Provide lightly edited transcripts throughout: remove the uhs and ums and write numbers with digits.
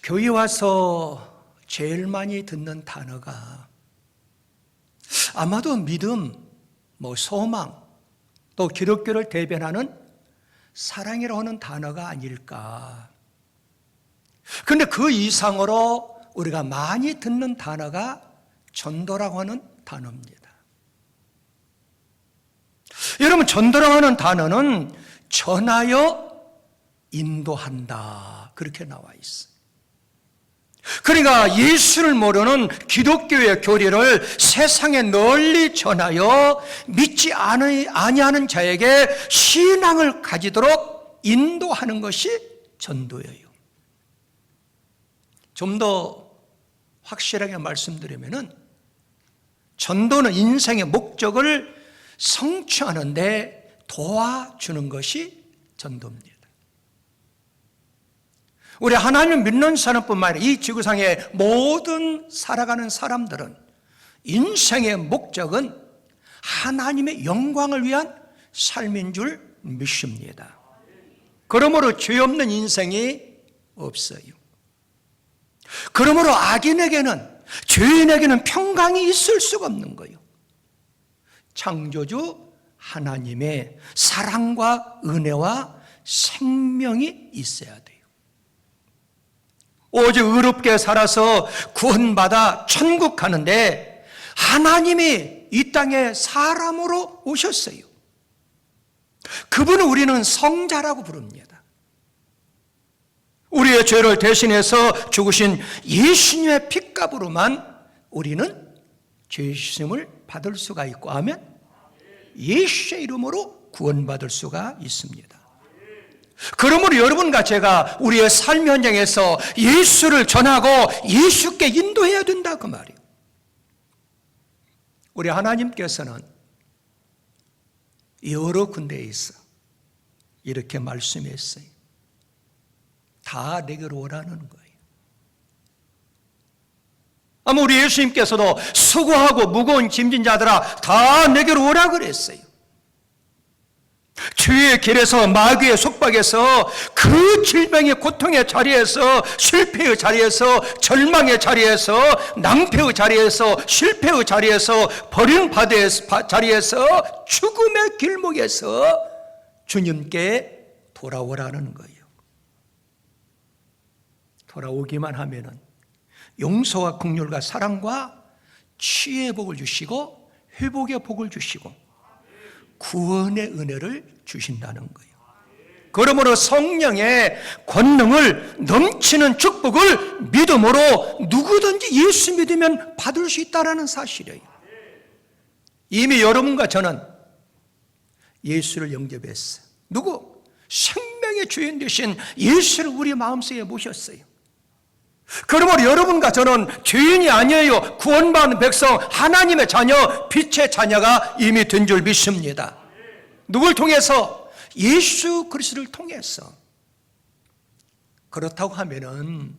교회 와서 제일 많이 듣는 단어가 아마도 믿음, 소망, 또 기독교를 대변하는 사랑이라고 하는 단어가 아닐까. 그런데 그 이상으로 우리가 많이 듣는 단어가 전도라고 하는 단어입니다. 여러분, 전도라고 하는 단어는 전하여 인도한다, 그렇게 나와 있어요. 그러니까 예수를 모르는 기독교의 교리를 세상에 널리 전하여 믿지 아니하는 자에게 신앙을 가지도록 인도하는 것이 전도예요. 좀 더 확실하게 말씀드리면은 전도는 인생의 목적을 성취하는 데 도와주는 것이 전도입니다. 우리 하나님을 믿는 사람뿐만 아니라 이 지구상의 모든 살아가는 사람들은 인생의 목적은 하나님의 영광을 위한 삶인 줄 믿습니다. 그러므로 죄 없는 인생이 없어요. 그러므로 악인에게는, 죄인에게는 평강이 있을 수가 없는 거예요. 창조주 하나님의 사랑과 은혜와 생명이 있어야 돼요. 오직 의롭게 살아서 구원받아 천국 가는데 하나님이 이 땅에 사람으로 오셨어요. 그분을 우리는 성자라고 부릅니다. 우리의 죄를 대신해서 죽으신 예수님의 핏값으로만 우리는 죄 씻음을 받을 수가 있고, 아멘. 예수의 이름으로 구원받을 수가 있습니다. 그러므로 여러분과 제가 우리의 삶 현장에서 예수를 전하고 예수께 인도해야 된다, 그 말이에요. 우리 하나님께서는 여러 군데에 있어 이렇게 말씀했어요. 다 내게로 오라는 거예요. 아마 우리 예수님께서도 수고하고 무거운 짐진 자들아 다 내게로 오라 그랬어요. 죄의 길에서, 마귀의 속박에서, 그 질병의 고통의 자리에서, 실패의 자리에서, 절망의 자리에서, 낭패의 자리에서, 실패의 자리에서, 버림받의 자리에서, 죽음의 길목에서 주님께 돌아오라는 거예요. 돌아오기만 하면은 용서와 긍휼과 사랑과 치유의 복을 주시고 회복의 복을 주시고 구원의 은혜를 주신다는 거예요. 그러므로 성령의 권능을, 넘치는 축복을 믿음으로 누구든지 예수 믿으면 받을 수 있다는 사실이에요. 이미 여러분과 저는 예수를 영접했어요. 누구? 생명의 주인 되신 예수를 우리 마음속에 모셨어요. 그러므로 여러분과 저는 죄인이 아니에요. 구원받은 백성, 하나님의 자녀, 빛의 자녀가 이미 된 줄 믿습니다. 누굴 통해서? 예수 그리스도를 통해서. 그렇다고 하면은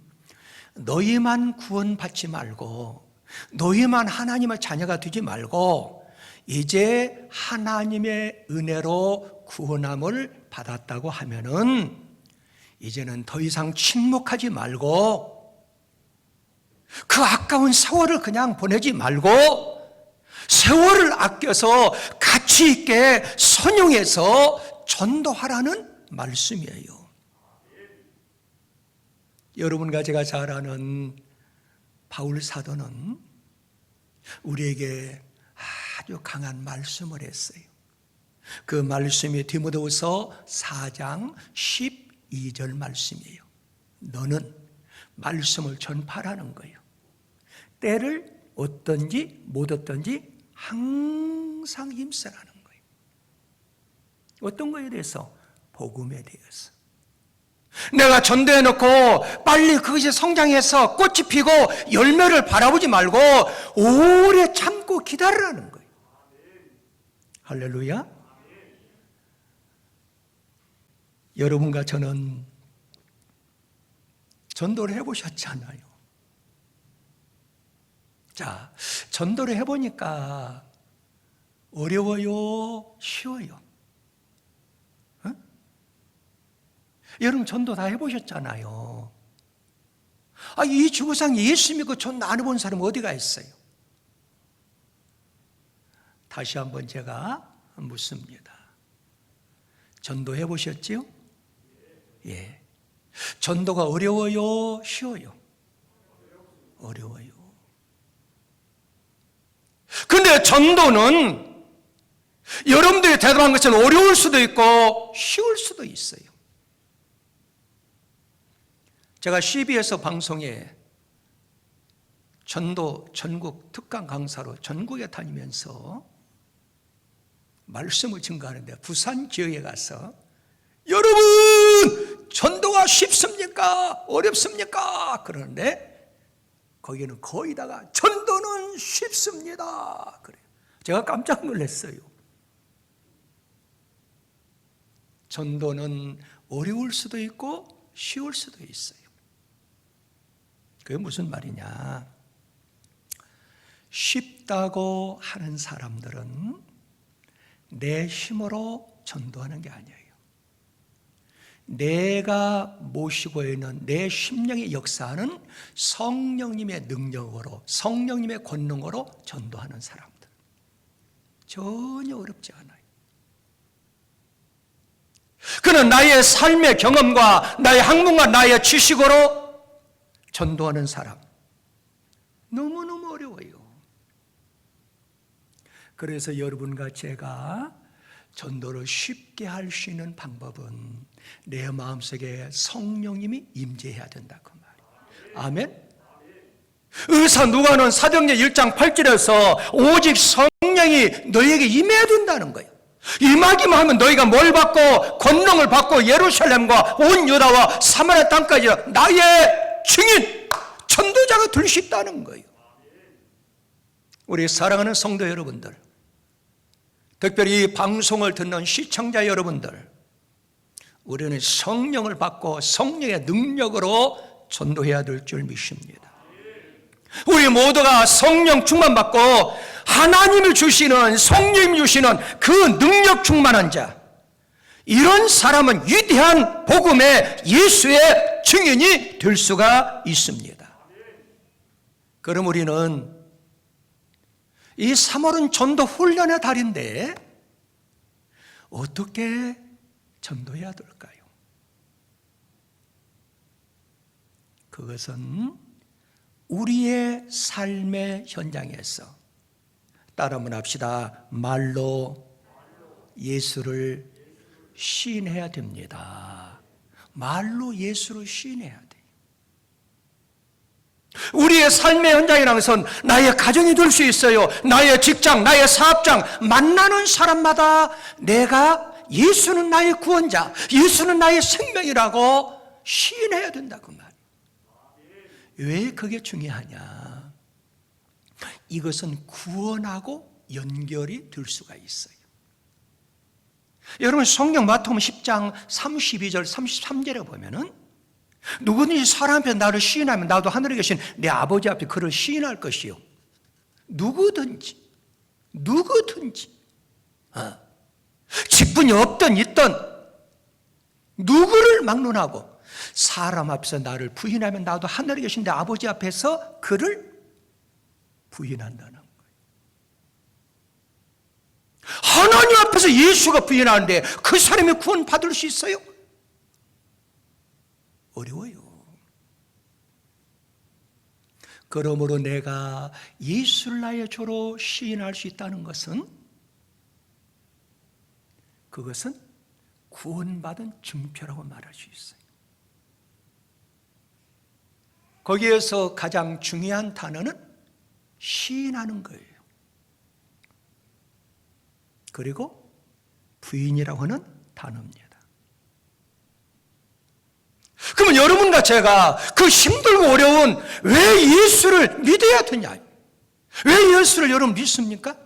너희만 구원받지 말고, 너희만 하나님의 자녀가 되지 말고, 이제 하나님의 은혜로 구원함을 받았다고 하면은 이제는 더 이상 침묵하지 말고, 그 아까운 세월을 그냥 보내지 말고 세월을 아껴서 가치 있게 선용해서 전도하라는 말씀이에요. 여러분과 제가 잘 아는 바울 사도는 우리에게 아주 강한 말씀을 했어요. 그 말씀이 디모데후서 4장 12절 말씀이에요. 너는 말씀을 전파하라는 거예요. 때를 얻든지 못 얻든지 항상 힘쓰라는 거예요. 어떤 거에 대해서? 복음에 대해서. 내가 전도해놓고 빨리 그것이 성장해서 꽃이 피고 열매를 바라보지 말고 오래 참고 기다리라는 거예요. 할렐루야. 여러분과 저는 전도를 해보셨잖아요. 자, 전도를 해보니까 어려워요? 쉬워요? 여러분 전도 다 해보셨잖아요. 이 지구상 예수 믿고 전도 안 해본 사람 어디가 있어요? 다시 한번 제가 묻습니다. 전도해 보셨지요? 예. 전도가 어려워요? 쉬워요? 어려워요. 근데 전도는 여러분들이 대답한 것처럼 어려울 수도 있고 쉬울 수도 있어요. 제가 CBS 방송에 전도 전국 특강 강사로 전국에 다니면서 말씀을 증거하는데 부산 지역에 가서 여러분 전도가 쉽습니까? 어렵습니까? 그러는데 거기는 거의 다가 전도는 쉽습니다. 그래요. 제가 깜짝 놀랐어요. 전도는 어려울 수도 있고 쉬울 수도 있어요. 그게 무슨 말이냐? 쉽다고 하는 사람들은 내 힘으로 전도하는 게 아니에요. 내가 모시고 있는 내 심령의 역사하는 성령님의 능력으로, 성령님의 권능으로 전도하는 사람들. 전혀 어렵지 않아요. 그는 나의 삶의 경험과 나의 학문과 나의 지식으로 전도하는 사람. 너무너무 어려워요. 그래서 여러분과 제가 전도를 쉽게 할 수 있는 방법은 내 마음속에 성령님이 임재해야 된다고 말이에요. 아멘. 의사 누가는 사도행전 1장 8절에서 오직 성령이 너희에게 임해야 된다는 거예요. 임하기만 하면 너희가 뭘 받고 권능을 받고 예루살렘과 온 유다와 사마리아 땅까지 나의 증인 전도자가 될 수 있다는 거예요. 우리 사랑하는 성도 여러분들, 특별히 이 방송을 듣는 시청자 여러분들, 우리는 성령을 받고 성령의 능력으로 전도해야 될 줄 믿습니다. 우리 모두가 성령 충만받고 하나님이 주시는, 성령이 주시는 그 능력 충만한 자, 이런 사람은 위대한 복음의 예수의 증인이 될 수가 있습니다. 그럼 우리는 이 3월은 전도 훈련의 달인데 어떻게 전도해야 될까요? 그것은 우리의 삶의 현장에서, 따라 한번 합시다. 말로 예수를 시인해야 됩니다. 말로 예수를 시인해야 돼요. 우리의 삶의 현장이라는 것은 나의 가정이 될 수 있어요. 나의 직장, 나의 사업장, 만나는 사람마다 내가 예수는 나의 구원자, 예수는 나의 생명이라고 시인해야 된다고 말이에요. 왜 그게 중요하냐? 이것은 구원하고 연결이 될 수가 있어요. 여러분 성경 마태복음 10장 32절 33절에 보면은 누구든지 사람 앞에 나를 시인하면 나도 하늘에 계신 내 아버지 앞에 그를 시인할 것이요. 누구든지 직분이 없든 있든 누구를 막론하고 사람 앞에서 나를 부인하면 나도 하늘에 계신 내 아버지 앞에서 그를 부인한다는 거예요. 하나님 앞에서 예수가 부인하는데 그 사람이 구원받을 수 있어요? 어려워요. 그러므로 내가 예수를 나의 주로 시인할 수 있다는 것은, 그것은 구원받은 증표라고 말할 수 있어요. 거기에서 가장 중요한 단어는 시인하는 거예요. 그리고 부인이라고 하는 단어입니다. 그러면 여러분과 제가 그 힘들고 어려운 왜 예수를 믿어야 되냐? 왜 예수를 여러분 믿습니까?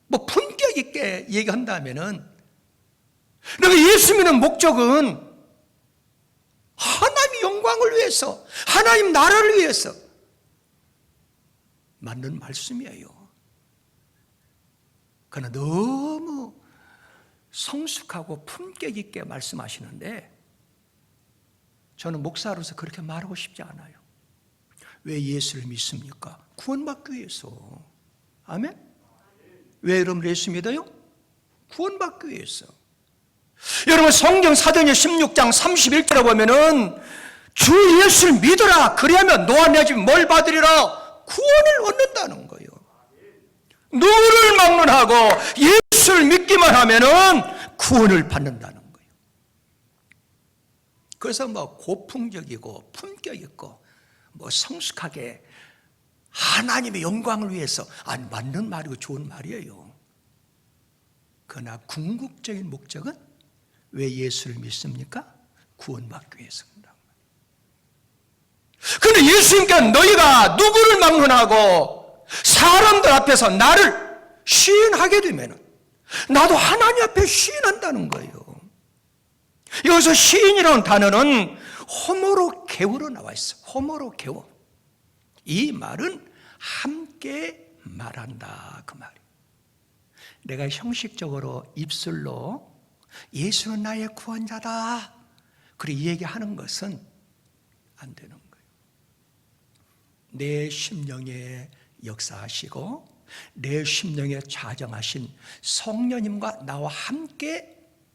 뭐 품격 있게 얘기한다면은 내가 예수 믿는 목적은 하나님의 영광을 위해서, 하나님 나라를 위해서 맞는 말씀이에요. 그러나 너무 성숙하고 품격 있게 말씀하시는데 저는 목사로서 그렇게 말하고 싶지 않아요. 왜 예수를 믿습니까? 구원받기 위해서. 아멘? 왜 여러분 예수 믿어요? 구원받기 위해서. 여러분 성경 사도행전 16장 31절에 보면은 주 예수를 믿어라. 그리하면 너와 내 집 뭘 받으리라? 구원을 얻는다는 거예요. 누구를 막론하고 예수를 믿기만 하면은 구원을 받는다는 거예요. 그래서 뭐 고풍적이고 품격 있고 뭐 성숙하게 하나님의 영광을 위해서 안 맞는 말이고 좋은 말이에요. 그러나 궁극적인 목적은 왜 예수를 믿습니까? 구원받기 위해서입니다. 그런데 예수님께 너희가 누구를 막론하고 사람들 앞에서 나를 시인하게 되면 나도 하나님 앞에 시인한다는 거예요. 여기서 시인이라는 단어는 호모로 게우로 나와 있어. 호모로 게우. 이 말은 함께 말한다 그 말이에요. 내가 형식적으로 입술로 예수는 나의 구원자다 그렇게 얘기하는 것은 안 되는 거예요. 내 심령에 역사하시고 내 심령에 좌정하신 성령님과 나와 함께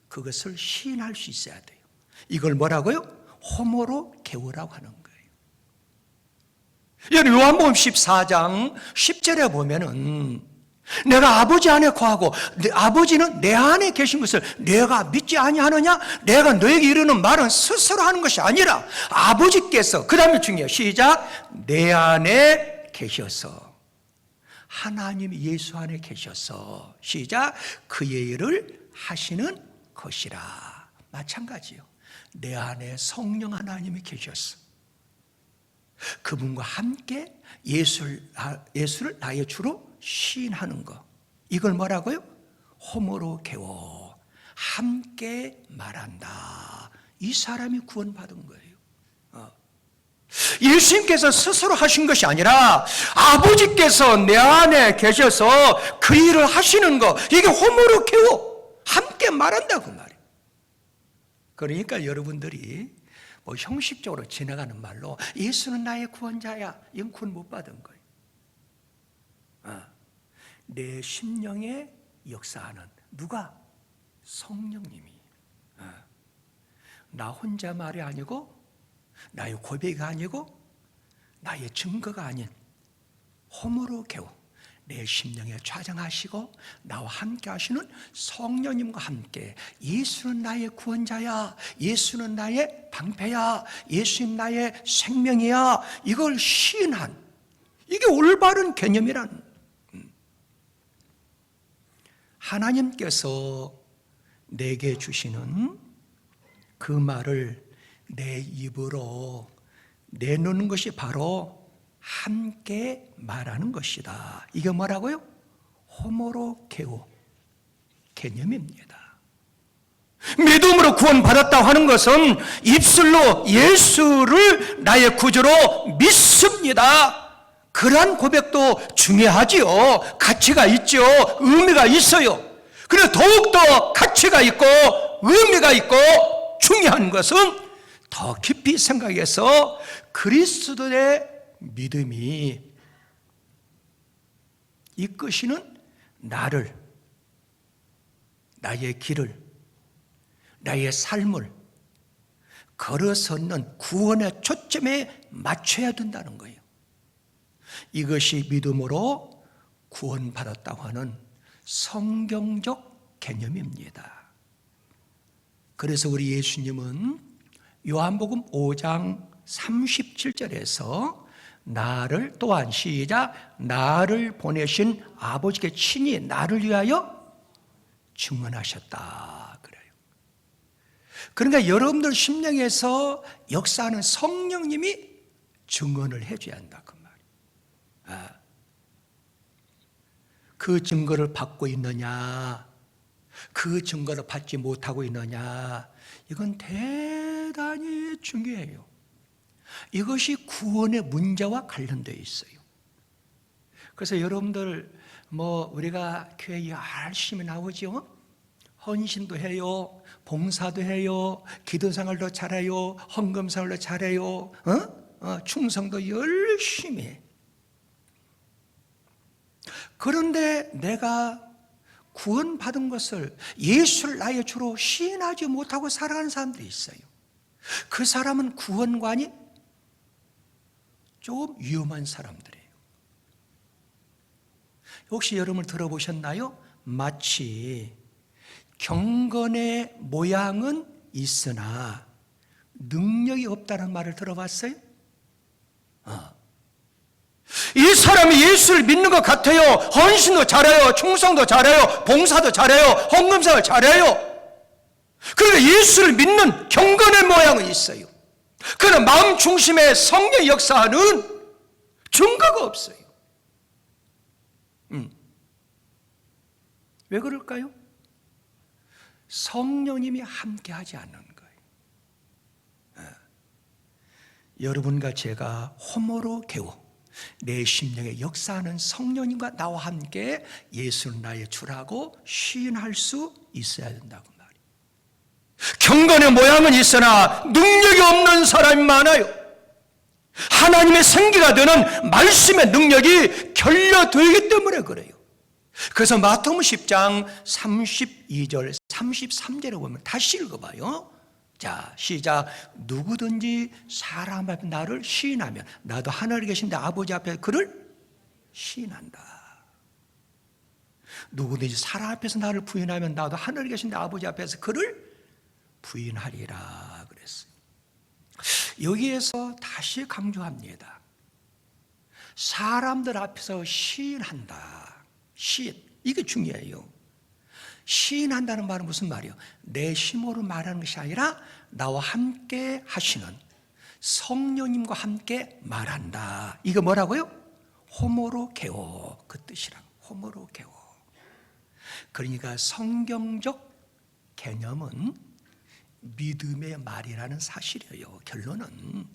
그것을 시인할 수 있어야 돼요. 이걸 뭐라고요? 호모로 게우라고 하는 거예요. 요한복음 14장 10절에 보면은 내가 아버지 안에 거하고 아버지는 내 안에 계신 것을 내가 믿지 아니하느냐? 내가 너에게 이르는 말은 스스로 하는 것이 아니라 아버지께서, 그 다음에 중요해요. 시작. 내 안에 계셔서, 하나님 예수 안에 계셔서, 시작. 그의 일을 하시는 것이라. 마찬가지요. 내 안에 성령 하나님이 계셨어. 그분과 함께 예수를 나의 주로 시인하는 것. 이걸 뭐라고요? 호모로 게워. 함께 말한다. 이 사람이 구원받은 거예요. 예수님께서 스스로 하신 것이 아니라 아버지께서 내 안에 계셔서 그 일을 하시는 것. 이게 호모로 게워. 함께 말한다 그 말이에요. 그러니까 여러분들이 뭐 형식적으로 지나가는 말로 예수는 나의 구원자야. 이건 구원 못 받은 거예요. 내 심령에 역사하는 누가? 성령님이. 나 혼자 말이 아니고 나의 고백이 아니고 나의 증거가 아닌 호모로 게우 내 심령에 좌정하시고 나와 함께 하시는 성령님과 함께 예수는 나의 구원자야, 예수는 나의 방패야, 예수는 나의 생명이야, 이걸 시인한, 이게 올바른 개념이란. 하나님께서 내게 주시는 그 말을 내 입으로 내놓는 것이 바로 함께 말하는 것이다. 이게 뭐라고요? 호모로 게우 개념입니다. 믿음으로 구원받았다고 하는 것은 입술로 예수를 나의 구주로 믿습니다. 그러한 고백도 중요하지요. 가치가 있죠. 의미가 있어요. 그래서 더욱더 가치가 있고 의미가 있고 중요한 것은 더 깊이 생각해서 그리스도의 믿음이 이끄시는 나를, 나의 길을, 나의 삶을 걸어서는 구원의 초점에 맞춰야 된다는 거예요. 이것이 믿음으로 구원받았다고 하는 성경적 개념입니다. 그래서 우리 예수님은 요한복음 5장 37절에서 나를 또한 시작 나를 보내신 아버지께 친히 나를 위하여 증언하셨다 그래요. 그러니까 여러분들 심령에서 역사하는 성령님이 증언을 해줘야 한다 그 말이에요. 그 증거를 받고 있느냐, 그 증거를 받지 못하고 있느냐, 이건 대단히 중요해요. 이것이 구원의 문제와 관련되어 있어요. 그래서 여러분들 우리가 교회 열심히 나오죠. 헌신도 해요. 봉사도 해요, 기도생활도 잘해요, 헌금생활도 잘해요, 충성도 열심히 해. 그런데 내가 구원받은 것을 예수를 나의 주로 시인하지 못하고 살아가는 사람들이 있어요. 그 사람은 구원관이 조금 위험한 사람들이에요. 혹시 여러분 들어보셨나요? 마치 경건의 모양은 있으나 능력이 없다는 말을 들어봤어요? 이 사람이 예수를 믿는 것 같아요. 헌신도 잘해요, 충성도 잘해요, 봉사도 잘해요, 헌금생활 잘해요. 그러니까 예수를 믿는 경건의 모양은 있어요. 그러나 마음 중심의 성령의 역사는 증거가 없어요. 왜 그럴까요? 성령님이 함께하지 않는 거예요. 여러분과 제가 호모로 개워 내 심령에 역사하는 성령님과 나와 함께 예수는 나의 주라고 시인할 수 있어야 된다고 말이에요. 경건의 모양은 있으나 능력이 없는 사람이 많아요. 하나님의 생기가 되는 말씀의 능력이 결여되기 때문에 그래요. 그래서 마태복음 10장 32절 33절에 보면 다시 읽어봐요. 자, 시작. 누구든지 사람 앞에 나를 시인하면 나도 하늘에 계신데 아버지 앞에 그를 시인한다. 누구든지 사람 앞에서 나를 부인하면 나도 하늘에 계신데 아버지 앞에서 그를 부인하리라 그랬어요. 여기에서 다시 강조합니다. 사람들 앞에서 시인한다. 시인, 이게 중요해요. 시인한다는 말은 무슨 말이에요? 내 힘으로 말하는 것이 아니라 나와 함께 하시는 성령님과 함께 말한다. 이거 뭐라고요? 호모로 게오, 그 뜻이랑 호모로 게오. 그러니까 성경적 개념은 믿음의 말이라는 사실이에요. 결론은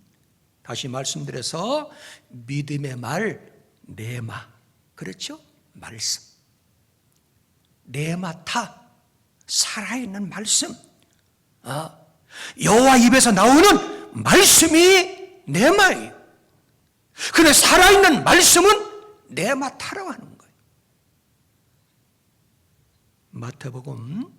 다시 말씀드려서 믿음의 말 네마, 그렇죠? 말씀, 네마타, 살아있는 말씀. 여호와 입에서 나오는 말씀이 네마예요. 근데 살아있는 말씀은 네마타라고 하는 거예요. 마태복음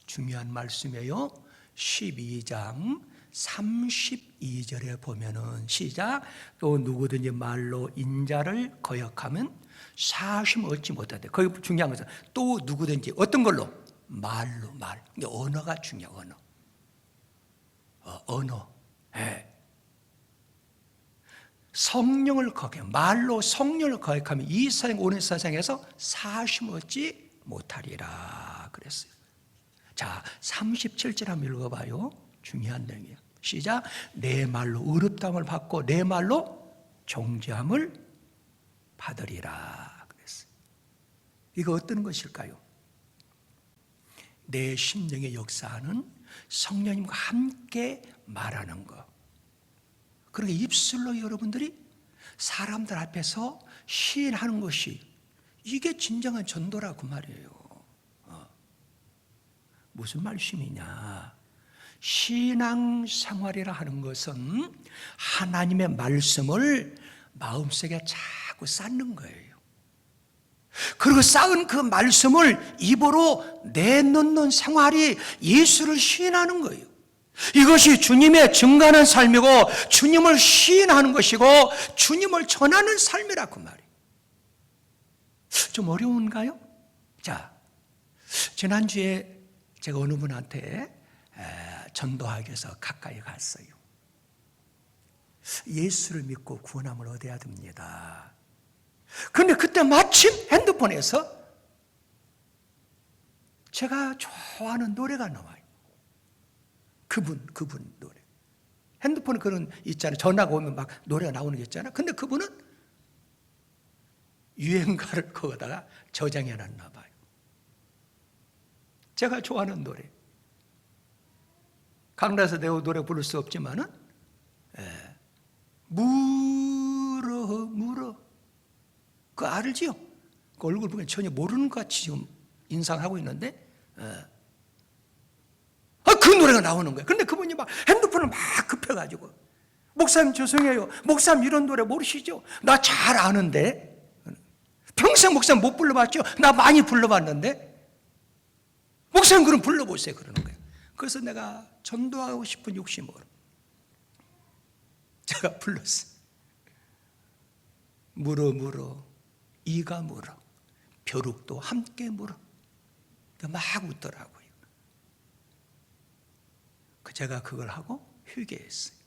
중요한 말씀이에요. 12장 32절에 보면은 시작. 또 누구든지 말로 인자를 거역하면 사심 얻지 못하대. 거기 중요한 것은 또 누구든지 어떤 걸로? 말로 말. 언어가 중요해. 언어. 네. 성령을 거역해. 말로 성령을 거역하면 이 세상 오는 세상에서 사심 얻지 못하리라 그랬어요. 자, 37절 한번 읽어봐요. 중요한 내용이에요. 시작. 내 말로 의롭다함을 받고 내 말로 정죄함을 받으리라 그랬어요. 이거 어떤 것일까요? 내 심령의 역사하는 성령님과 함께 말하는 것. 그러니까 입술로 여러분들이 사람들 앞에서 시인하는 것이 이게 진정한 전도라고 말이에요. 무슨 말씀이냐? 신앙 생활이라 하는 것은 하나님의 말씀을 마음속에 자꾸 쌓는 거예요. 그리고 쌓은 그 말씀을 입으로 내놓는 생활이 예수를 시인하는 거예요. 이것이 주님의 증거하는 삶이고 주님을 시인하는 것이고 주님을 전하는 삶이라고 말이에요. 좀 어려운가요? 자, 지난주에 제가 어느 분한테 전도하기 위해서 가까이 갔어요. 예수를 믿고 구원함을 얻어야 됩니다. 그런데 그때 마침 핸드폰에서 제가 좋아하는 노래가 나와요. 그분 노래. 핸드폰에 그런 있잖아요. 전화가 오면 막 노래가 나오는 게 있잖아요. 근데 그분은 유행가를 거기다가 저장해 놨나 봐요. 제가 좋아하는 노래. 강라에서 내 노래 부를 수 없지만은 물어 그거 알지요? 그 얼굴 보면 전혀 모르는 것 같이 지금 인상하고 있는데 그 노래가 나오는 거예요. 근데 그분이 막 핸드폰을 막 급해가지고, 목사님 죄송해요. 목사님 이런 노래 모르시죠? 나 잘 아는데. 평생 목사님 못 불러봤죠? 나 많이 불러봤는데. 목사님 그럼 불러보세요. 그러는 거예요. 그래서 내가 전도하고 싶은 욕심으로 제가 불렀어요. 물어 이가 물어 벼룩도 함께 물어. 막 웃더라고요. 제가 그걸 하고 휴게했어요.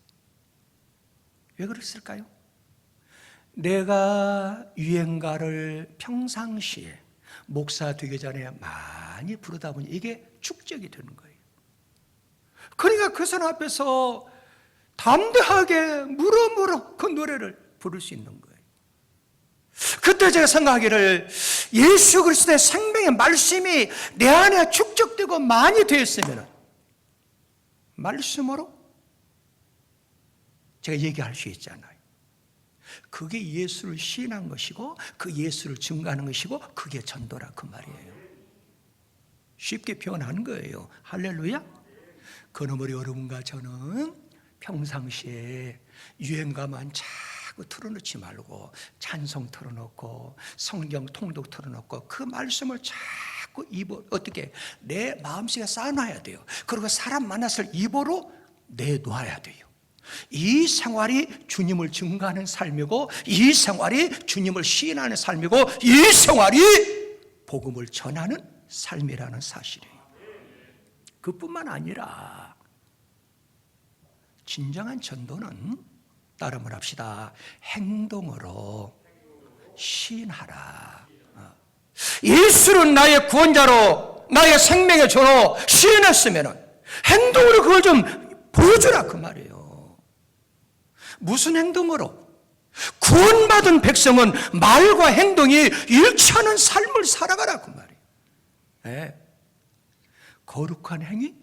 왜 그랬을까요? 내가 유행가를 평상시에 목사 되기 전에 많이 부르다 보니 이게 축적이 되는 거예요. 그러니까 그 사람 앞에서 담대하게 물어 그 노래를 부를 수 있는 거예요. 그때 제가 생각하기를 예수 그리스도의 생명의 말씀이 내 안에 축적되고 많이 되었으면 말씀으로 제가 얘기할 수 있잖아요. 그게 예수를 시인한 것이고 그 예수를 증거하는 것이고 그게 전도라 그 말이에요. 쉽게 표현하는 거예요. 할렐루야. 그러므로 여러분과 저는 평상시에 유행가만 자꾸 틀어놓지 말고 찬송 틀어놓고 성경 통독 틀어놓고 그 말씀을 자꾸 입으로 어떻게 내 마음속에 쌓아놔야 돼요. 그리고 사람 만났을 입으로 내놔야 돼요. 이 생활이 주님을 증거하는 삶이고 이 생활이 주님을 시인하는 삶이고 이 생활이 복음을 전하는 삶이라는 사실이에요. 그뿐만 아니라 진정한 전도는 따름을 합시다. 행동으로 시인하라. 예수는 나의 구원자로 나의 생명의 주로 시인했으면 행동으로 그걸 좀 보여주라 그 말이에요. 무슨 행동으로? 구원받은 백성은 말과 행동이 일치하는 삶을 살아가라 그 말이에요. 네. 거룩한 행위,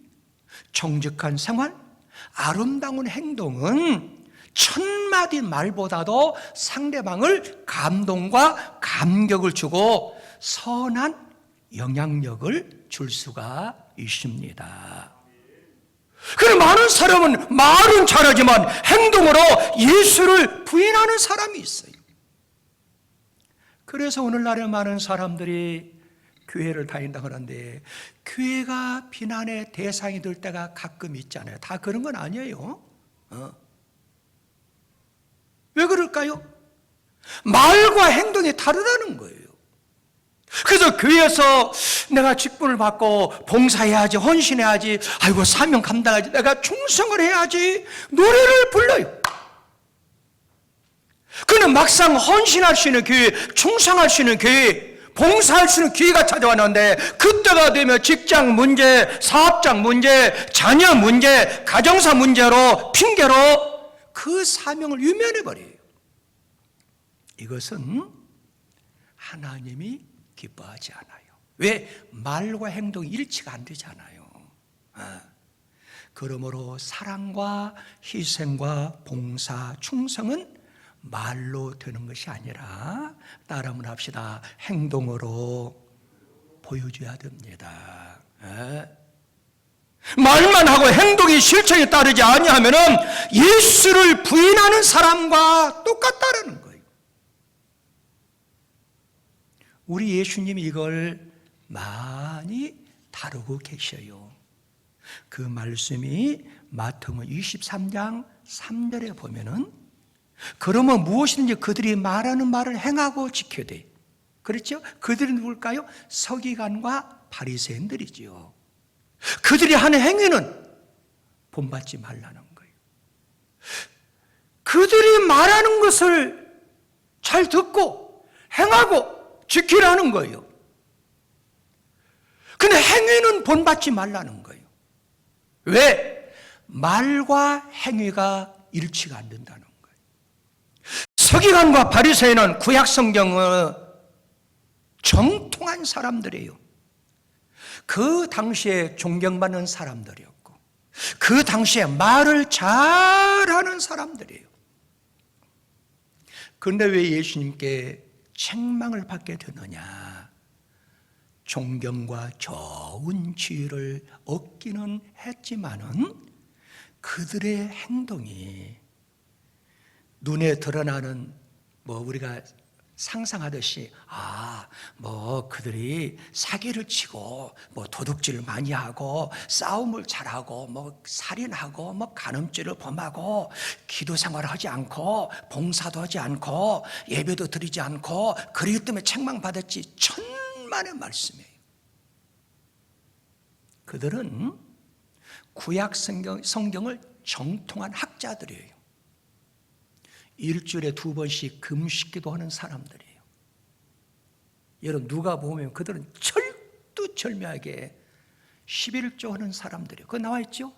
정직한 생활, 아름다운 행동은 천마디 말보다도 상대방을 감동과 감격을 주고 선한 영향력을 줄 수가 있습니다. 그런데 많은 사람은 말은 잘하지만 행동으로 예수를 부인하는 사람이 있어요. 그래서 오늘날에 많은 사람들이 교회를 다닌다고 하는데 교회가 비난의 대상이 될 때가 가끔 있잖아요. 다 그런 건 아니에요. 왜 그럴까요? 말과 행동이 다르다는 거예요. 그래서 교회에서 내가 직분을 받고 봉사해야지, 헌신해야지, 아이고 사명 감당해야지, 내가 충성을 해야지 노래를 불러요. 그런데 막상 헌신할 수 있는 교회, 충성할 수 있는 교회, 봉사할 수 있는 기회가 찾아왔는데 그때가 되면 직장 문제, 사업장 문제, 자녀 문제, 가정사 문제로 핑계로 그 사명을 유면해버려요. 이것은 하나님이 기뻐하지 않아요. 왜? 말과 행동이 일치가 안 되잖아요. 그러므로 사랑과 희생과 봉사, 충성은 말로 되는 것이 아니라 따라만 합시다. 행동으로 보여줘야 됩니다. 말만 하고 행동이 실천에 따르지 아니하면 예수를 부인하는 사람과 똑같다는 거예요. 우리 예수님이 이걸 많이 다루고 계셔요. 그 말씀이 마태복음 23장 3절에 보면은 그러면 무엇이든지 그들이 말하는 말을 행하고 지켜야 돼. 그렇죠? 그들이 누굴까요? 서기관과 바리새인들이지요. 그들이 하는 행위는 본받지 말라는 거예요. 그들이 말하는 것을 잘 듣고 행하고 지키라는 거예요. 근데 행위는 본받지 말라는 거예요. 왜? 말과 행위가 일치가 안 된다는 거예요. 서기관과 바리새인은 구약 성경의 정통한 사람들이에요. 그 당시에 존경받는 사람들이었고 그 당시에 말을 잘하는 사람들이에요. 그런데 왜 예수님께 책망을 받게 되느냐? 존경과 좋은 지위를 얻기는 했지만은 그들의 행동이 눈에 드러나는 우리가 상상하듯이 그들이 사기를 치고 도둑질을 많이 하고 싸움을 잘하고 살인하고 간음죄를 범하고 기도 생활을 하지 않고 봉사도 하지 않고 예배도 드리지 않고 그러기 때문에 책망받았지, 천만의 말씀이에요. 그들은 구약 성경을 정통한 학자들이에요. 일주일에 2번씩 금식기도 하는 사람들이에요. 여러분, 누가 보면 그들은 철두철미하게 11조 하는 사람들이에요. 그거 나와 있죠?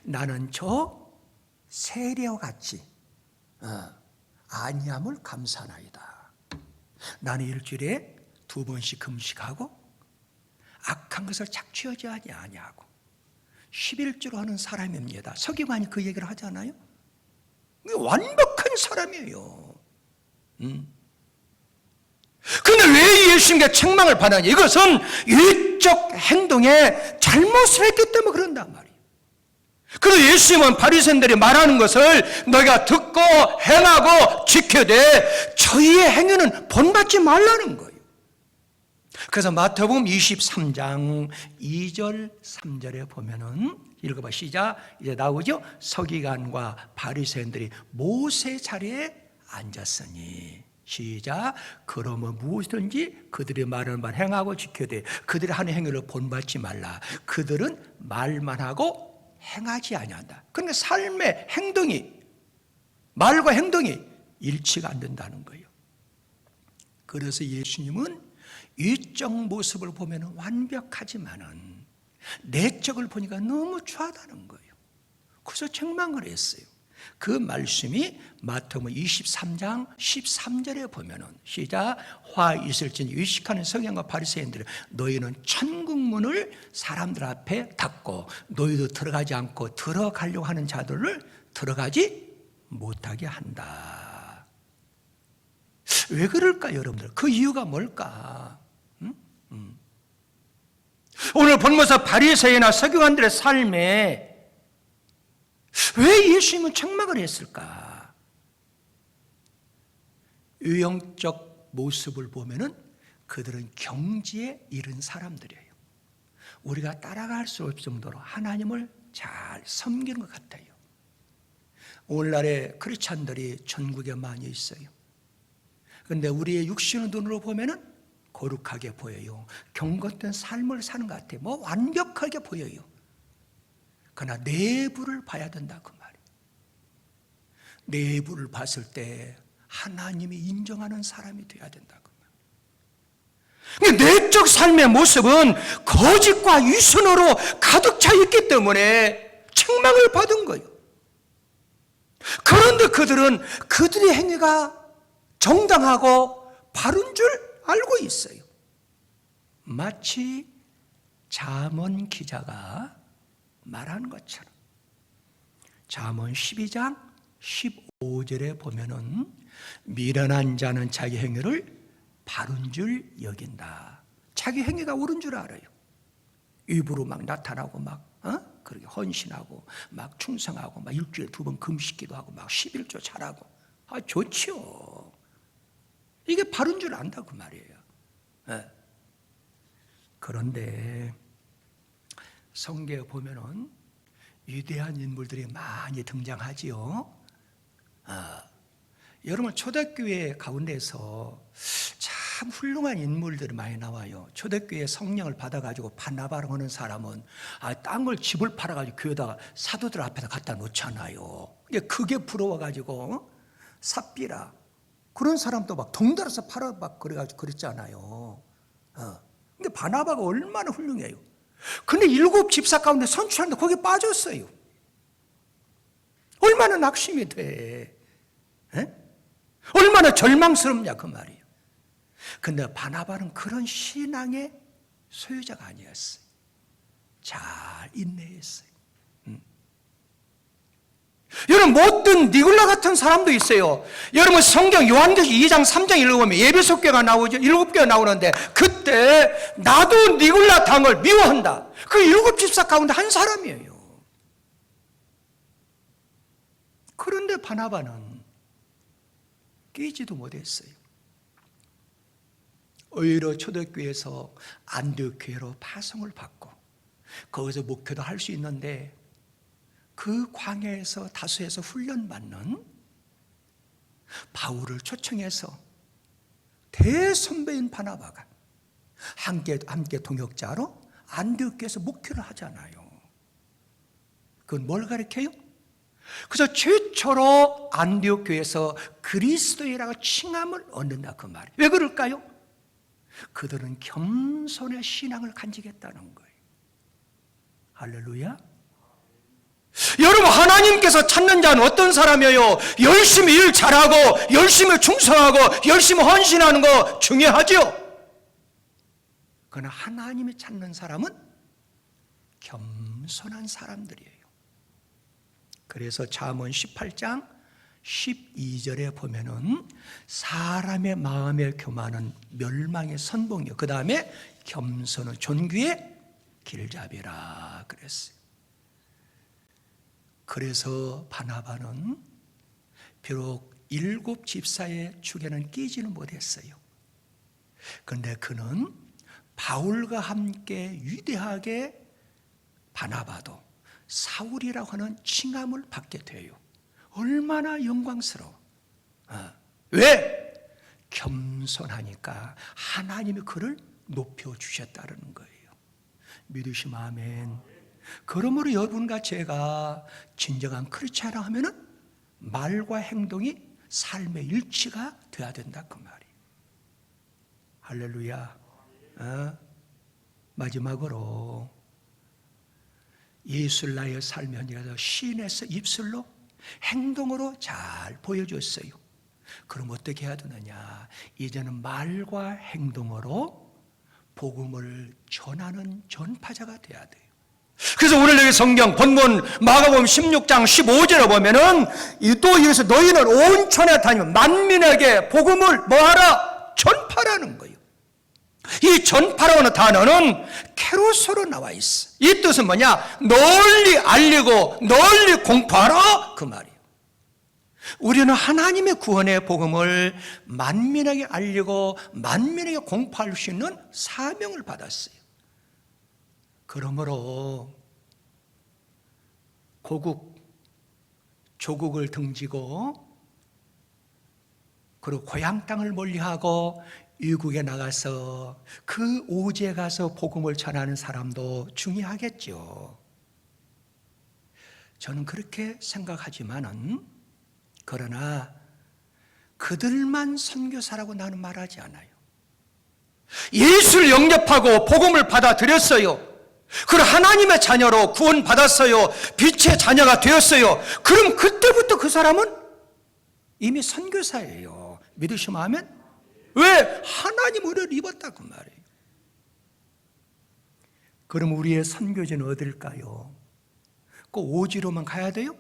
나는 저 세리와 같이 아니함을 감사하나이다. 나는 일주일에 2번씩 금식하고 악한 것을 착취하지 아니하고 11조로 하는 사람입니다. 서기관이 그 얘기를 하잖아요. 완벽한 사람이에요. 그런데 왜 예수님께 책망을 받느냐? 이것은 유익적 행동에 잘못을 했기 때문에 그런단 말이에요. 그래서 예수님은 바리새인들이 말하는 것을 너희가 듣고 행하고 지켜되 저희의 행위는 본받지 말라는 거예요. 그래서 마태복음 23장 2절 3절에 보면은 읽어봐, 시작. 이제 나오죠? 서기관과 바리새인들이 모세 자리에 앉았으니, 시작. 그러면 무엇이든지 그들이 말하는 말 행하고 지켜되 그들이 하는 행위를 본받지 말라. 그들은 말만 하고 행하지 아니한다. 그러니까 삶의 행동이, 말과 행동이 일치가 안 된다는 거예요. 그래서 예수님은 위적 모습을 보면 완벽하지만은 내적을 보니까 너무 추하다는 거예요. 그래서 책망을 했어요. 그 말씀이 마태복음 23장 13절에 보면은, 시작. 화 있을지니 의식하는 서기관과 바리새인들은 너희는 천국문을 사람들 앞에 닫고 너희도 들어가지 않고 들어가려고 하는 자들을 들어가지 못하게 한다. 왜 그럴까, 여러분들? 그 이유가 뭘까? 오늘 본문에서 바리새인이나 서기관들의 삶에 왜 예수님은 책망을 했을까? 유형적 모습을 보면은 그들은 경지에 이른 사람들이에요. 우리가 따라갈 수 없을 정도로 하나님을 잘 섬기는 것 같아요. 오늘날의 크리스찬들이 전국에 많이 있어요. 그런데 우리의 육신의 눈으로 보면은 거룩하게 보여요. 경건된 삶을 사는 것 같아요. 완벽하게 보여요. 그러나 내부를 봐야 된다, 그 말이에요. 내부를 봤을 때 하나님이 인정하는 사람이 돼야 된다, 그 말이에요. 내적 삶의 모습은 거짓과 위선으로 가득 차 있기 때문에 책망을 받은 거예요. 그런데 그들은 그들의 행위가 정당하고 바른 줄 알고 있어요. 마치 잠언 기자가 말한 것처럼 잠언 12장 15절에 보면은 미련한 자는 자기 행위를 바른 줄 여긴다. 자기 행위가 옳은 줄 알아요. 입으로 막 나타나고 그렇게 헌신하고 막 충성하고 막 일주일에 2번 금식기도 하고 막 11조 잘하고 좋지요. 이게 바른 줄 안다, 그 말이에요. 그런데 성경에 보면은 위대한 인물들이 많이 등장하지요. 여러분, 초대교회 가운데서 참 훌륭한 인물들이 많이 나와요. 초대교회 성령을 받아가지고 바나바라고 하는 사람은 땅을, 집을 팔아가지고 교회다가 사도들 앞에다 갖다 놓잖아요. 그게 부러워가지고 삽비라 그런 사람도 막 덩달아서 팔아 막 그래가지고 그랬잖아요. 근데 바나바가 얼마나 훌륭해요. 근데 7 집사 가운데 선출하는데 거기에 빠졌어요. 얼마나 낙심이 돼. 얼마나 절망스럽냐, 그 말이에요. 근데 바나바는 그런 신앙의 소유자가 아니었어요. 잘 인내했어요. 여러분, 못 든 니골라 같은 사람도 있어요. 여러분 성경 요한계시록 2장 3장 읽어보면 예배석 교가 나오죠. 7개가 나오는데 그때 나도 니골라 당을 미워한다. 그 7 집사 가운데 한 사람이에요. 그런데 바나바는 깨지도 못했어요. 오히려 초대교회에서 안디옥교회로 파송을 받고 거기서 목회도 할 수 있는데 그 광야에서 다수에서 훈련받는 바울을 초청해서 대선배인 바나바가 함께 동역자로 안디옥교회에서 목회를 하잖아요. 그건 뭘 가르쳐요? 그래서 최초로 안디옥교회에서 그리스도인이라고 칭함을 얻는다 그 말이에요. 왜 그럴까요? 그들은 겸손의 신앙을 간직했다는 거예요. 할렐루야. 여러분 하나님께서 찾는 자는 어떤 사람이에요? 열심히 일 잘하고 열심히 충성하고 열심히 헌신하는 거 중요하죠. 그러나 하나님이 찾는 사람은 겸손한 사람들이에요. 그래서 잠언 18장 12절에 보면은 사람의 마음의 교만은 멸망의 선봉이요 그 다음에 겸손은 존귀의 길잡이라 그랬어요. 그래서 바나바는 비록 7 집사의 축에는 끼지는 못했어요. 그런데 그는 바울과 함께 위대하게 바나바도 사울이라고 하는 칭함을 받게 돼요. 얼마나 영광스러워. 왜? 겸손하니까 하나님이 그를 높여주셨다는 거예요. 믿으시면 아멘. 그러므로 여러분과 제가 진정한 크리스찬이라 하면은 말과 행동이 삶의 일치가 돼야 된다 그 말이에요. 할렐루야. 마지막으로 예수를 나의 삶의 현장에서 시인에서 입술로 행동으로 잘 보여줬어요. 그럼 어떻게 해야 되느냐? 이제는 말과 행동으로 복음을 전하는 전파자가 돼야 돼요. 그래서 오늘 여기 성경 본문 마가복음 16장 15절에 보면은 또 여기서 너희는 온 천에 다니며 만민에게 복음을 뭐하라? 전파라는 거예요. 이 전파라고 하는 단어는 케로소로 나와 있어. 이 뜻은 뭐냐? 널리 알리고 널리 공포하라 그 말이에요. 우리는 하나님의 구원의 복음을 만민에게 알리고 만민에게 공포할 수 있는 사명을 받았어요. 그러므로 고국, 조국을 등지고 그리고 고향 땅을 멀리하고 이국에 나가서 그 오지에 가서 복음을 전하는 사람도 중요하겠죠. 저는 그렇게 생각하지만은 그러나 그들만 선교사라고 나는 말하지 않아요. 예수를 영접하고 복음을 받아들였어요. 그리고 하나님의 자녀로 구원받았어요. 빛의 자녀가 되었어요. 그럼 그때부터 그 사람은 이미 선교사예요. 믿으시면 아멘? 왜? 하나님 은혜를 입었다 그 말이에요. 그럼 우리의 선교지는 어딜까요? 꼭 오지로만 가야 돼요?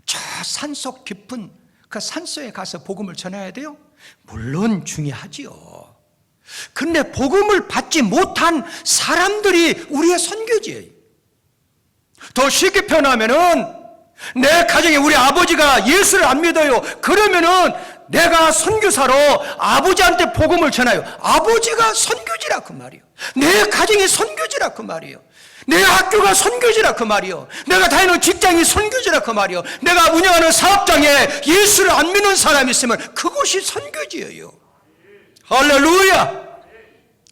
저 산속 깊은 그 산속에 가서 복음을 전해야 돼요? 물론 중요하지요. 근데 복음을 받지 못한 사람들이 우리의 선교지예요. 더 쉽게 표현하면은 내 가정에 우리 아버지가 예수를 안 믿어요. 그러면은 내가 선교사로 아버지한테 복음을 전해요. 아버지가 선교지라 그 말이에요. 내 가정이 선교지라 그 말이에요. 내 학교가 선교지라 그 말이요. 내가 다니는 직장이 선교지라 그 말이요. 내가 운영하는 사업장에 예수를 안 믿는 사람이 있으면 그곳이 선교지예요. 할렐루야.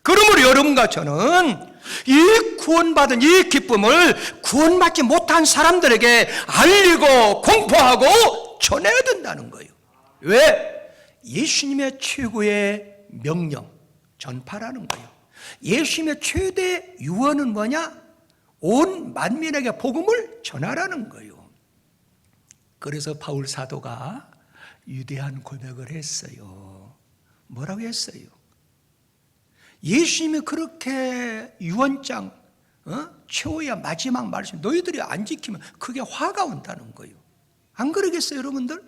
그러므로 여러분과 저는 이 구원받은 이 기쁨을 구원받지 못한 사람들에게 알리고 공포하고 전해야 된다는 거예요. 왜? 예수님의 최고의 명령, 전파라는 거예요. 예수님의 최대 유언은 뭐냐? 온 만민에게 복음을 전하라는 거예요. 그래서 바울 사도가 위대한 고백을 했어요. 뭐라고 했어요? 예수님이 그렇게 유언장 최후의 마지막 말씀 너희들이 안 지키면 그게 화가 온다는 거예요. 안 그러겠어요, 여러분들?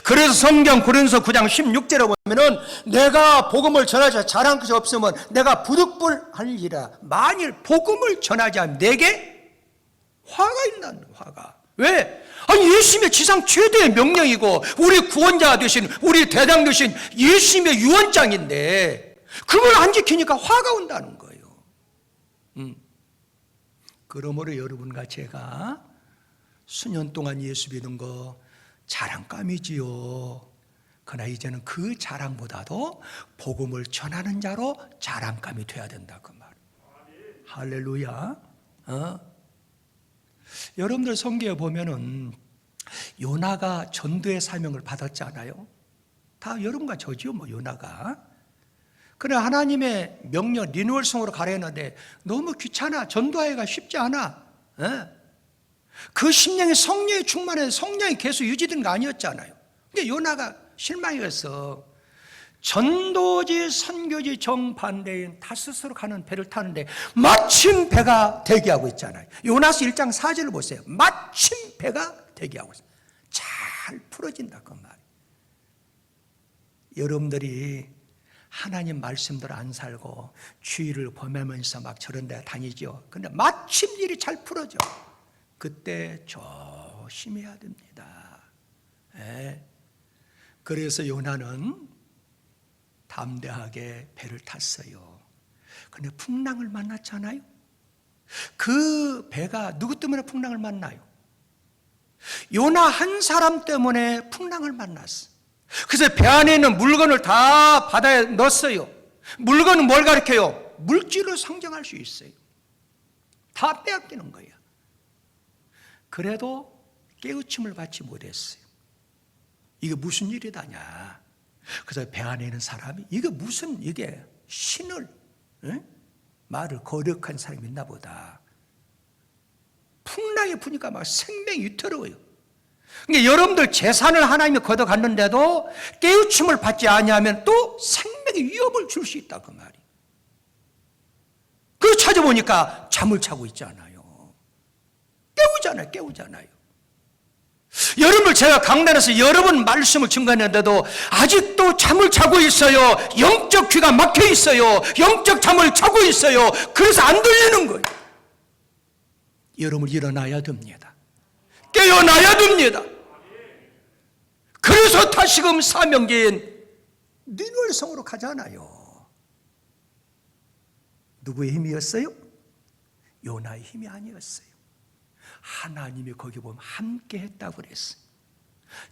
그래서 성경 고린도서 9장 16절에 보면은 내가 복음을 전하지 잘한 것이 없으면 내가 부득불하리라. 만일 복음을 전하지 않으면 내게 화가 있다는 화가. 왜? 아니 예수님의 지상 최대의 명령이고 우리 구원자가 되신 우리 대장 되신 예수님의 유언장인데 그걸 안 지키니까 화가 온다는 거예요. 그러므로 여러분과 제가 수년 동안 예수 믿은 거 자랑감이지요. 그러나 이제는 그 자랑보다도 복음을 전하는 자로 자랑감이 돼야 된다 그 말. 할렐루야. 여러분들 성경에 보면은 요나가 전도의 사명을 받았지 않아요? 다 여러분과 저지요, 뭐 요나가. 그래 하나님의 명령 니느웨성으로 가라 했는데 너무 귀찮아. 전도하기가 쉽지 않아. 그 심령이 성령이 충만해서 성령이 계속 유지된 거 아니었잖아요. 근데 요나가 실망해서 전도지 선교지 정반대인 다스스로 가는 배를 타는데 마침 배가 대기하고 있잖아요. 요나서 1장 4절을 보세요. 마침 배가 대기하고 있어요. 잘 풀어진다 그 말. 여러분들이 하나님 말씀대로 안 살고 주의를 범하면서 막 저런 데 다니죠. 근데 마침 일이 잘 풀어져. 그때 조심해야 됩니다. 그래서 요나는 담대하게 배를 탔어요. 근데 풍랑을 만났잖아요. 그 배가 누구 때문에 풍랑을 만나요? 요나 한 사람 때문에 풍랑을 만났어. 그래서 배 안에 있는 물건을 다 바다에 넣었어요. 물건은 뭘 가리켜요? 물질을 상징할 수 있어요. 다 빼앗기는 거예요. 그래도 깨우침을 받지 못했어요. 이게 무슨 일이다냐. 그래서 배 안에 있는 사람이 이게 무슨 이게 신을 말을 거룩한 사람이 있나 보다. 풍랑이 부니까 막 생명이 위태로워요. 그러니까 여러분들 재산을 하나님이 걷어갔는데도 깨우침을 받지 아니하면 또 생명의 위협을 줄 수 있다 그 말이. 그걸 찾아보니까 잠을 자고 있잖아요. 깨우잖아요. 여러분들 제가 강단에서 여러 번 말씀을 증거했는데도 아직도 잠을 자고 있어요. 영적 귀가 막혀 있어요. 영적 잠을 자고 있어요. 그래서 안 들리는 거예요. 여러분 일어나야 됩니다. 깨어나야 됩니다. 그래서 다시금 사명계인 니느웨성으로 가잖아요. 누구의 힘이었어요? 요나의 힘이 아니었어요. 하나님이 거기 보면 함께 했다고 그랬어요.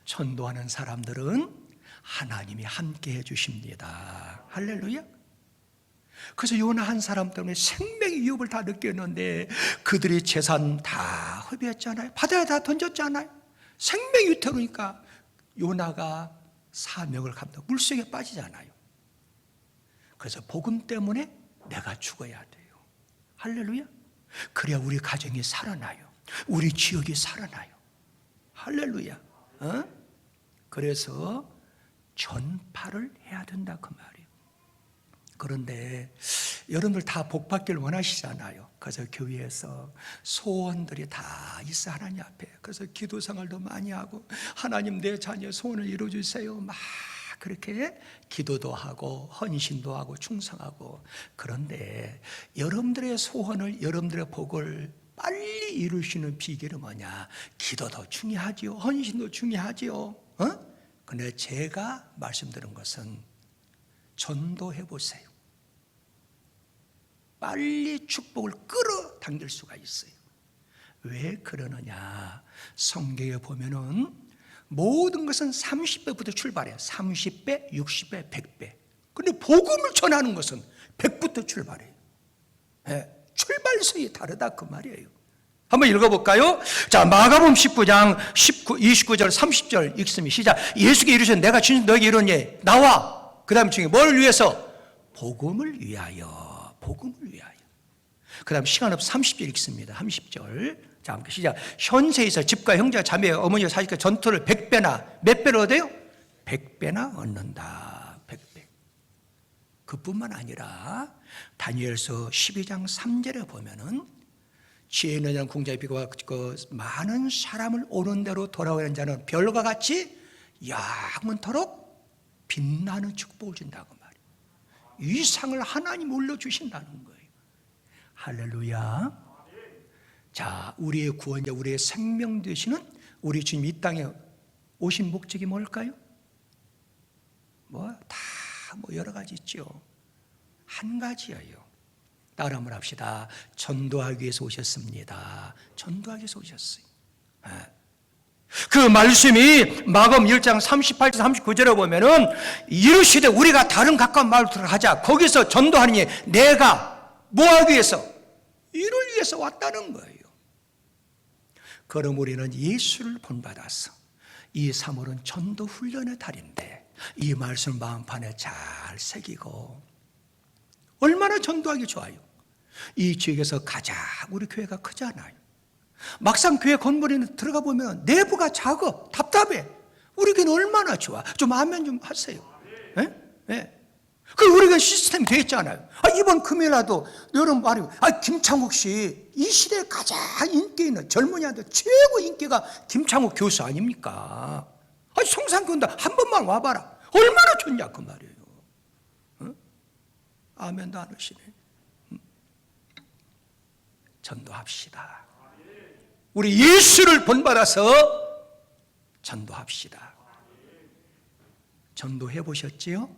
전도하는 사람들은 하나님이 함께 해주십니다. 할렐루야. 그래서 요나 한 사람 때문에 생명의 위협을 다 느꼈는데 그들이 재산 다 허비했잖아요. 바다에 다 던졌잖아요. 생명이 위태로우니까 요나가 사명을 감당 물속에 빠지잖아요. 그래서 복음 때문에 내가 죽어야 돼요. 할렐루야. 그래야 우리 가정이 살아나요. 우리 지역이 살아나요. 할렐루야. 그래서 전파를 해야 된다 그 말이에요. 그런데 여러분들 다 복 받기를 원하시잖아요. 그래서 교회에서 소원들이 다 있어 하나님 앞에. 그래서 기도 생활도 많이 하고 하나님 내 자녀 소원을 이루어주세요. 막 그렇게 기도도 하고 헌신도 하고 충성하고. 그런데 여러분들의 소원을 여러분들의 복을 빨리 이룰 수 있는 비결은 뭐냐? 기도도 중요하지요. 헌신도 중요하지요. 그런데 제가 말씀드린 것은 전도해 보세요. 빨리 축복을 끌어당길 수가 있어요. 왜 그러느냐? 성경에 보면은 모든 것은 30배부터 출발해요. 30배, 60배, 100배. 근데 복음을 전하는 것은 100부터 출발해요. 출발선이 다르다 그 말이에요. 한번 읽어볼까요? 자, 마가복음 19장 29절 30절 읽습니다. 시작. 예수께 이르시되 내가 진실 너에게 이르노니 나와. 그 다음 중에 뭘 위해서? 복음을 위하여. 복음을 위하여. 그 다음 시간 없어 30절 읽습니다. 30절. 자, 함께 시작. 현세에서 집과 형제와 자매, 어머니와 사실과 전투를 100배나 몇 배로 얻어요? 100배나 얻는다. 100배. 그뿐만 아니라 다니엘서 12장 3절에 보면은 지혜 있는 자는 궁자의 비가 그 많은 사람을 오는 대로 돌아오는 자는 별과 같이 영원토록 빛나는 축복을 준다고 말이에요. 이 상을 하나님 올려주신다는 거예요. 할렐루야. 자, 우리의 구원자, 우리의 생명 되시는 우리 주님 이 땅에 오신 목적이 뭘까요? 여러 가지 있죠. 한 가지예요. 따라 한번 합시다. 전도하기 위해서 오셨습니다. 전도하기 위해서 오셨어요. 그 말씀이 마가음 1장 38절 39절에 보면은 이르시되 우리가 다른 가까운 마을로 들어가자. 거기서 전도하느니 내가 뭐하기 위해서? 이를 위해서 왔다는 거예요. 그럼 우리는 예수를 본받아서 이 3월은 전도 훈련의 달인데 이 말씀 마음판에 잘 새기고 얼마나 전도하기 좋아요. 이 지역에서 가장 우리 교회가 크잖아요. 막상 교회 건물에 들어가 보면 내부가 작아, 답답해. 우리 교회는 얼마나 좋아. 좀 아멘 좀 하세요. 그 우리가 시스템이 되어 있잖아요. 이번 금요일에도 여러분 말이에요. 김창욱 씨, 이 시대에 가장 인기 있는 젊은이한테 최고 인기가 김창욱 교수 아닙니까? 성산교인데 한 번만 와봐라. 얼마나 좋냐 그 말이에요. 아멘도 안 하시네. 전도합시다. 우리 예수를 본받아서 전도합시다. 전도해 보셨지요?